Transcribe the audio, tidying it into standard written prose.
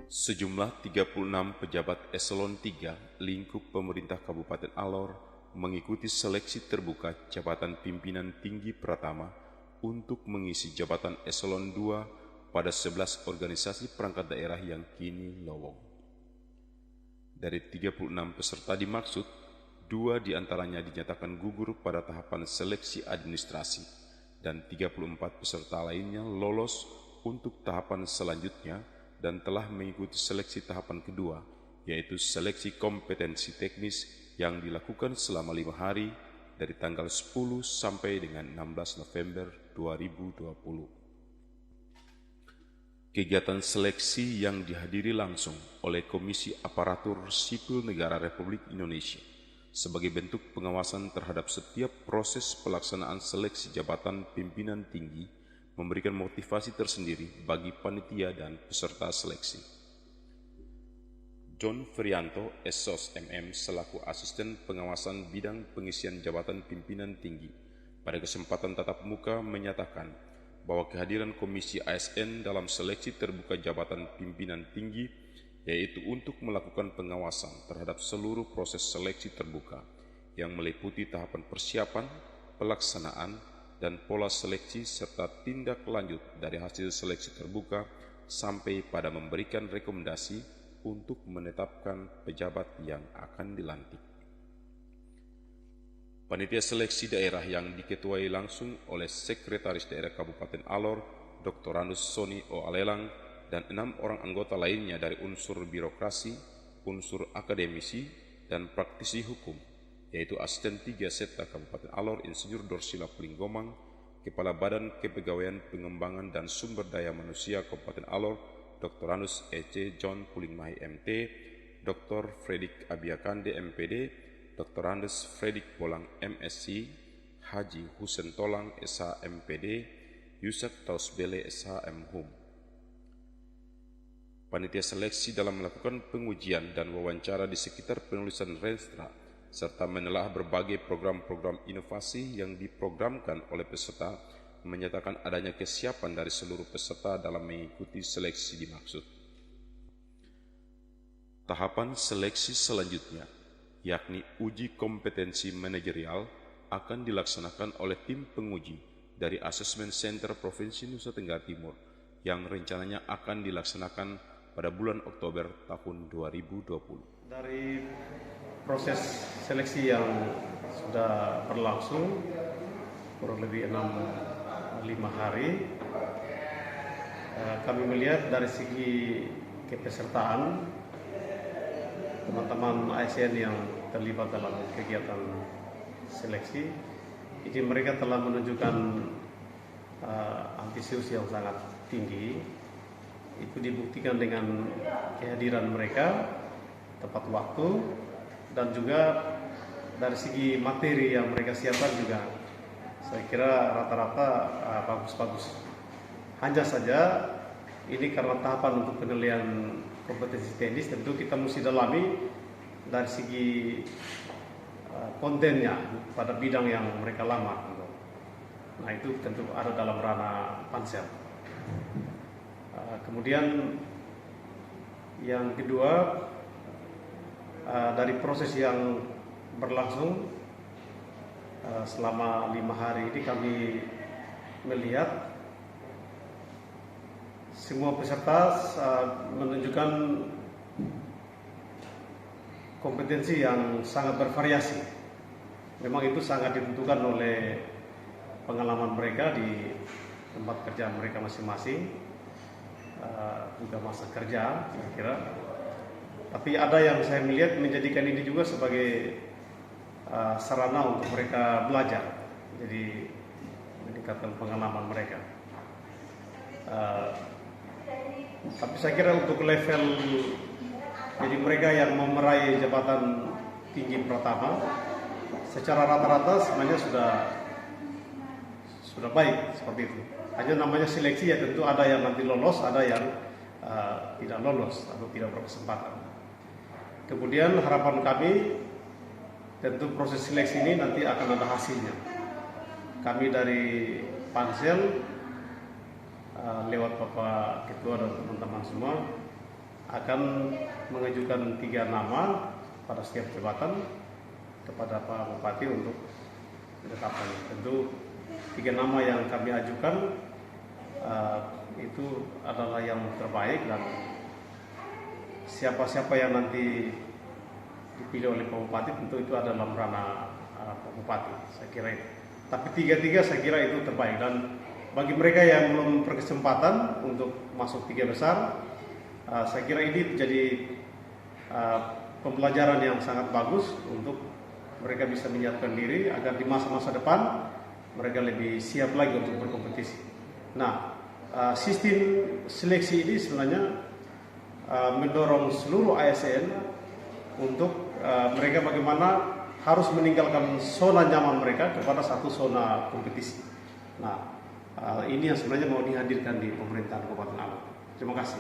Sejumlah 36 pejabat eselon 3 lingkup pemerintah Kabupaten Alor mengikuti seleksi terbuka jabatan pimpinan tinggi Pratama untuk mengisi jabatan eselon 2 pada 11 organisasi perangkat daerah yang kini lowong. Dari 36 peserta dimaksud, 2 diantaranya dinyatakan gugur pada tahapan seleksi administrasi dan 34 peserta lainnya lolos untuk tahapan selanjutnya dan telah mengikuti seleksi tahapan kedua, yaitu seleksi kompetensi teknis yang dilakukan selama 5 hari dari tanggal 10 sampai dengan 16 November 2020. Kegiatan seleksi yang dihadiri langsung oleh Komisi Aparatur Sipil Negara Republik Indonesia sebagai bentuk pengawasan terhadap setiap proses pelaksanaan seleksi jabatan pimpinan tinggi memberikan motivasi tersendiri bagi panitia dan peserta seleksi. John Frianto, SOS MM, selaku Asisten Pengawasan Bidang Pengisian Jabatan Pimpinan Tinggi, pada kesempatan tatap muka menyatakan bahwa kehadiran Komisi ASN dalam seleksi terbuka jabatan pimpinan tinggi yaitu untuk melakukan pengawasan terhadap seluruh proses seleksi terbuka yang meliputi tahapan persiapan, pelaksanaan, dan pola seleksi serta tindak lanjut dari hasil seleksi terbuka sampai pada memberikan rekomendasi untuk menetapkan pejabat yang akan dilantik. Panitia seleksi daerah yang diketuai langsung oleh Sekretaris Daerah Kabupaten Alor, Dr. Randus Soni O. Alelang, dan 6 orang anggota lainnya dari unsur birokrasi, unsur akademisi, dan praktisi hukum, yaitu Asisten 3 Setda Kabupaten Alor Insinyur Dorsila Pulinggomang, Kepala Badan Kepegawaian Pengembangan dan Sumber Daya Manusia Kabupaten Alor, Dr. Randus E.C. John Pulingmahi MT, Dr. Fredik Abiakande MPD, Dr. Randus Fredik Bolang MSc, Haji Husen Tolang SH MPD, Yusak Tausbele SH MHum. Panitia seleksi dalam melakukan pengujian dan wawancara di sekitar penulisan renstra serta menelaah berbagai program-program inovasi yang diprogramkan oleh peserta menyatakan adanya kesiapan dari seluruh peserta dalam mengikuti seleksi dimaksud. Tahapan seleksi selanjutnya, yakni uji kompetensi manajerial, akan dilaksanakan oleh tim penguji dari Assessment Center Provinsi Nusa Tenggara Timur yang rencananya akan dilaksanakan pada bulan Oktober tahun 2020. Dari proses seleksi yang sudah berlangsung kurang lebih 5 hari, kami melihat dari segi kepesertaan teman-teman ASN yang terlibat dalam kegiatan seleksi, ini mereka telah menunjukkan antusias yang sangat tinggi. Itu dibuktikan dengan kehadiran mereka tepat waktu, dan juga dari segi materi yang mereka siapkan juga saya kira rata-rata bagus-bagus. Hanya saja ini karena tahapan untuk penilaian kompetensi teknis, tentu kita mesti dalami dari segi kontennya pada bidang yang mereka lamar. Nah, itu tentu ada dalam ranah pansel. Kemudian yang kedua, dari proses yang berlangsung selama 5 hari ini kami melihat semua peserta menunjukkan kompetensi yang sangat bervariasi. Memang itu sangat ditentukan oleh pengalaman mereka di tempat kerja mereka masing-masing, juga masa kerja saya kira. Tapi ada yang saya melihat menjadikan ini juga sebagai sarana untuk mereka belajar, jadi meningkatkan pengalaman mereka. Tapi saya kira untuk level, jadi mereka yang mau meraih jabatan tinggi Pratama, secara rata-rata sebenarnya sudah baik seperti itu. Hanya namanya seleksi, ya tentu ada yang nanti lolos, ada yang tidak lolos atau tidak berkesempatan. Kemudian harapan kami tentu proses seleksi ini nanti akan ada hasilnya. Kami dari Pansel lewat Bapak Ketua dan teman-teman semua akan mengajukan 3 nama pada setiap jabatan kepada Pak Bupati untuk ditetapkan. Tentu 3 nama yang kami ajukan itu adalah yang terbaik, dan siapa-siapa yang nanti dipilih oleh Pak Bupati tentu itu adalah dalam ranah Pak Bupati, saya kira itu. Tapi 3-3 saya kira itu terbaik, dan bagi mereka yang belum berkesempatan untuk masuk 3 besar, saya kira ini jadi pembelajaran yang sangat bagus untuk mereka bisa menyiapkan diri agar di masa-masa depan mereka lebih siap lagi untuk berkompetisi. Nah, sistem seleksi ini sebenarnya mendorong seluruh ASN untuk mereka bagaimana harus meninggalkan zona nyaman mereka kepada satu zona kompetisi. Nah, ini yang sebenarnya mau dihadirkan di pemerintahan Kabupaten Alor. Terima kasih.